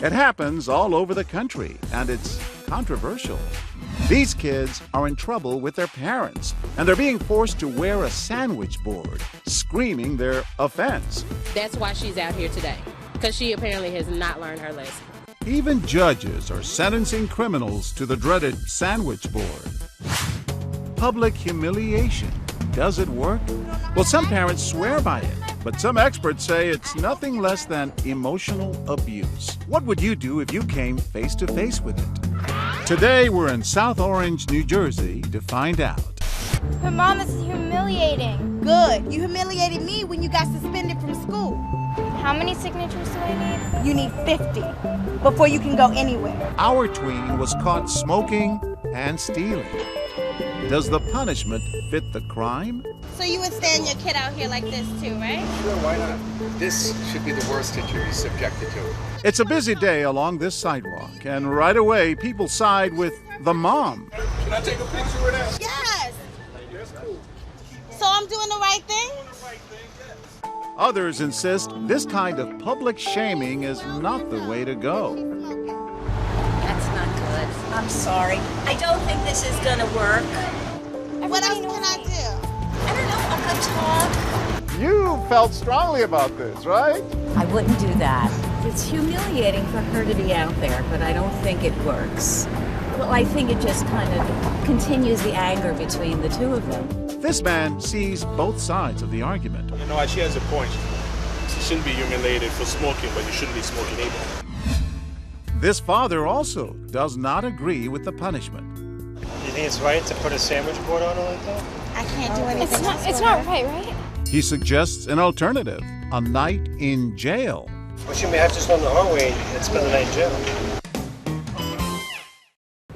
It happens all over the country, and it's controversial. These kids are in trouble with their parents, and they're being forced to wear a sandwich board, screaming their offense. That's why she's out here today, because she apparently has not learned her lesson. Even judges are sentencing criminals to the dreaded sandwich board. Public humiliation. Does it work? Well, some parents swear by it, but some experts say it's nothing less than emotional abuse. What would you do if you came face to face with it? Today, we're in South Orange, New Jersey to find out. Her mom is humiliating. Good. You humiliated me when you got suspended from school. How many signatures do I need? You need 50 before you can go anywhere. Our tween was caught smoking and stealing. Does the punishment fit the crime? So you would stand your kid out here like this too, right? Sure, why not? This should be the worst that you'd be subjected to. It's a busy day along this sidewalk, and right away, people side with the mom. Can I take a picture of that? Yes. That's cool. So I'm doing the right thing? Others insist this kind of public shaming is not the way to go. That's not good. I'm sorry. I don't think this is gonna work. What else can I do? I don't know, a good talk. You felt strongly about this, right? I wouldn't do that. It's humiliating for her to be out there, but I don't think it works. Well, I think it just kind of continues the anger between the two of them. This man sees both sides of the argument. You know, she has a point. She shouldn't be humiliated for smoking, but you shouldn't be smoking either. This father also does not agree with the punishment. You think it's right to put a sandwich board on her like that? I can't do anything. It's not right? He suggests an alternative, a night in jail. Well, she may have to go on the hallway and spend the night in jail.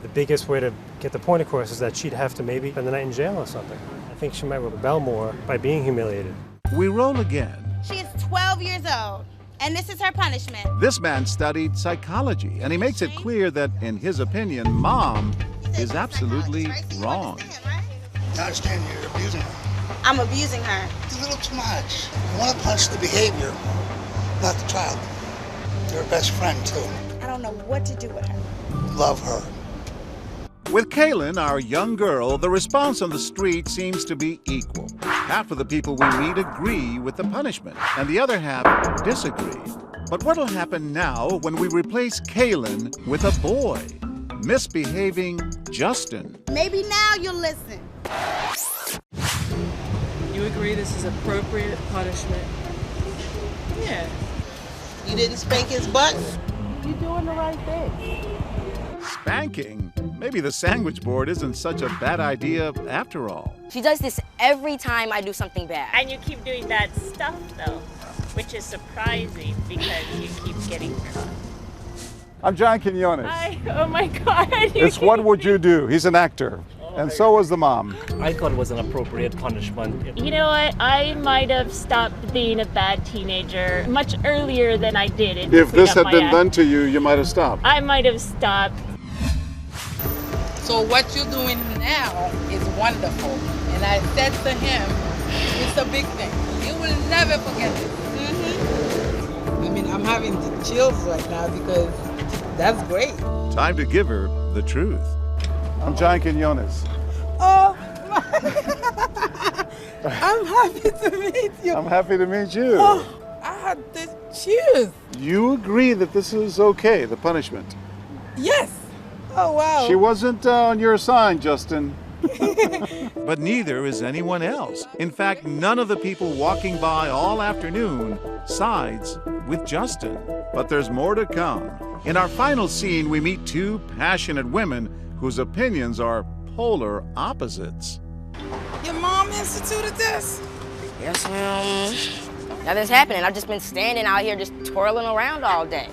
The biggest way to get the point across is that she'd have to maybe spend the night in jail or something. I think she might rebel more by being humiliated. We roll again. She is 12 years old, and this is her punishment. This man studied psychology, and he makes it clear that, in his opinion, mom is absolutely wrong. I understand you're abusing her. I'm abusing her. It's a little too much. You want to punish the behavior, not the child. You're her best friend, too. I don't know what to do with her. Love her. With Kaylin, our young girl, the response on the street seems to be equal. Half of the people we meet agree with the punishment, and the other half disagree. But what'll happen now when we replace Kaylin with a boy? Misbehaving Justin. Maybe now you'll listen. You agree this is appropriate punishment? Yeah. You didn't spank his butt? You're doing the right thing. Spanking? Maybe the sandwich board isn't such a bad idea after all. She does this every time I do something bad. And you keep doing that stuff, though, which is surprising because you keep getting caught. I'm John Quinones. Hi. Oh my God. It's What Would You Do? He's an actor. And so was the mom. I thought it was an appropriate punishment. You know what? I might have stopped being a bad teenager much earlier than I did. If this had been done to you, you might have stopped. I might have stopped. So what you're doing now is wonderful. And I said to him, it's a big thing. You will never forget it. Mm-hmm. I mean, I'm having the chills right now because that's great. Time to give her the truth. I'm John Quinones. Oh, I'm happy to meet you. I'm happy to meet you. Oh, I had the chills. You agree that this is okay, the punishment? Yes. Oh, wow. She wasn't on your side, Justin. But neither is anyone else. In fact, none of the people walking by all afternoon sides with Justin. But there's more to come. In our final scene, we meet two passionate women whose opinions are polar opposites. Your mom instituted this? Yes, ma'am. Nothing's happening. I've just been standing out here just twirling around all day.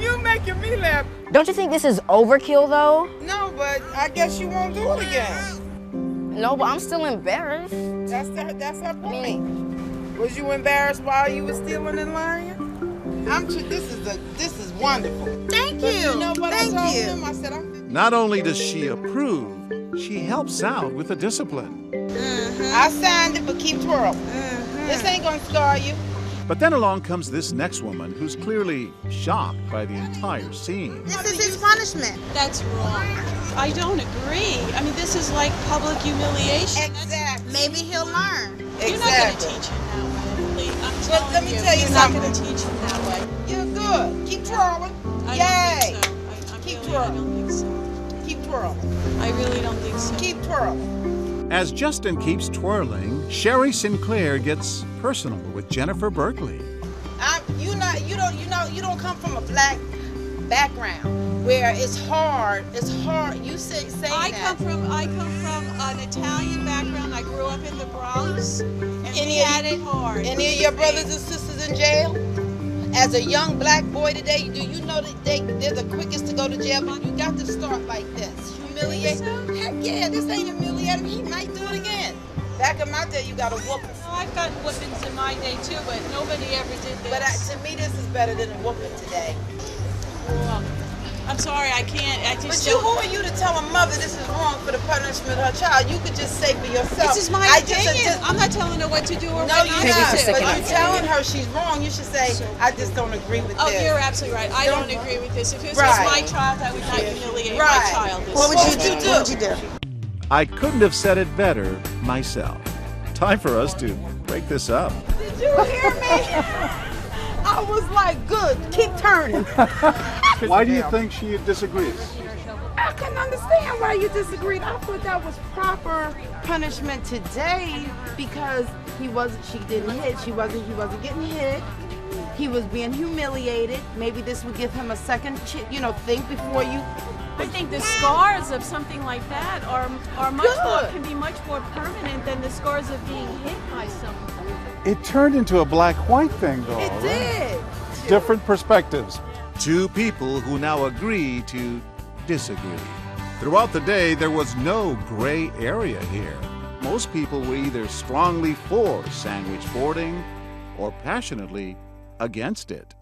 You making me laugh. Don't you think this is overkill, though? No, but I guess you won't do it again. No, but I'm still embarrassed. That's her point. Was you embarrassed while you were stealing and lying? This is wonderful. Thank But you. you know what Thank I told you. him? I said, Not only does she approve, she helps out with the discipline. I signed it, but keep twirling. This ain't gonna scar you. But then along comes this next woman who's clearly shocked by the entire scene. This is his punishment. That's wrong. I don't agree. I mean, this is like public humiliation. Exactly. Maybe he'll learn. You're not going to teach him that way. I'm telling let me tell you you're something. not going to teach him that way. You're good. Keep twirling. I Yay. don't think so. Keep I twirling. don't think so. Keep twirling. I really don't think so. Keep twirling. As Justin keeps twirling, Sherry Sinclair gets personal with Jennifer Berkley. You don't come from a black background where it's hard. It's hard. You say I that. come from an Italian background. I grew up in the Bronx, and we had it hard. Any of your brothers and sisters in jail? As a young black boy today, do you know that they're the quickest to go to jail? But you got to start like this. Humiliate. Heck yeah, this ain't humiliating. He might do it again. Back in my day, you got a whooping. I've got whoopings in my day too, but nobody ever did this. But to me, this is better than a whooping today. Well, I'm sorry, I can't. Who are you to tell a mother this is wrong for the punishment of her child? You could just say for yourself. This is my opinion. I'm not telling her what to do or what not to do. No, you're not. But you're telling her she's wrong. You should say, I just don't agree with this. Oh, you're absolutely right. I don't agree with this. If this was my child, I would not humiliate my child. What would you do? What would you do? I couldn't have said it better myself. Time for us to break this up. Did you hear me? I was like, good, keep turning. Why do you think she disagrees? I can understand why you disagreed. I thought that was proper punishment today because she didn't hit. He wasn't getting hit. He was being humiliated. Maybe this would give him a second, think before you. I think the scars of something like that are can be much more permanent than the scars of being hit by someone. It turned into a black-white thing, though. It did. Different perspectives. Two people who now agree to disagree. Throughout the day, there was no gray area here. Most people were either strongly for sandwich boarding or passionately against it.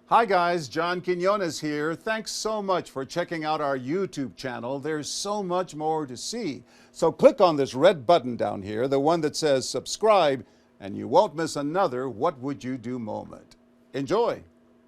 Hi guys, John Quinones here. Thanks so much for checking out our YouTube channel. There's so much more to see. So click on this red button down here, the one that says subscribe, and you won't miss another What Would You Do moment. Enjoy.